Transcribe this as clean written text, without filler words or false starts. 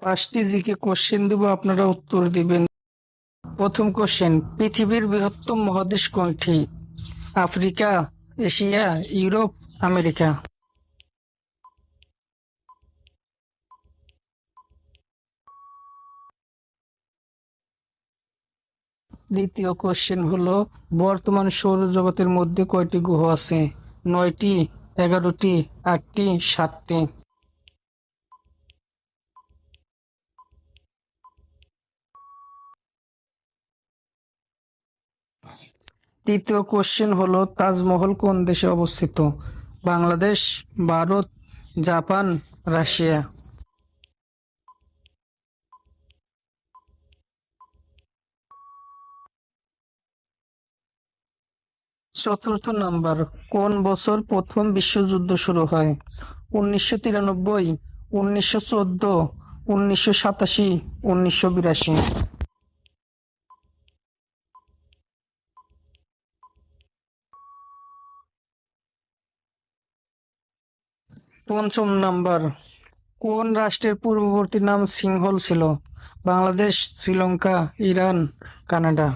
5টি GK question দেব, আপনারা উত্তর দিবেন। প্রথম কোশ্চেন, পৃথিবীর বৃহত্তম মহাদেশ কোনটি? Africa, Asia, Europe, America. দ্বিতীয় কোশ্চেন হলো, বর্তমান সৌরজগতের মধ্যে কয়টি গ্রহ আছে? 9টি, 11টি, 8টি, 7টি। তৃতীয় কোশ্চেন হলো, তাজমহল কোন দেশে অবস্থিত? Bangladesh, Bharat, Japan, Russia. চতুর্থ নাম্বার, কোন বছর প্রথম বিশ্বযুদ্ধ শুরু হয়? 1993, 1914, 1987, 1982। পঞ্চম নাম্বার, কোন রাষ্ট্রের পূর্ববর্তী নাম সিংহল ছিল? Bangladesh, Sri Lanka, Iran, Canada.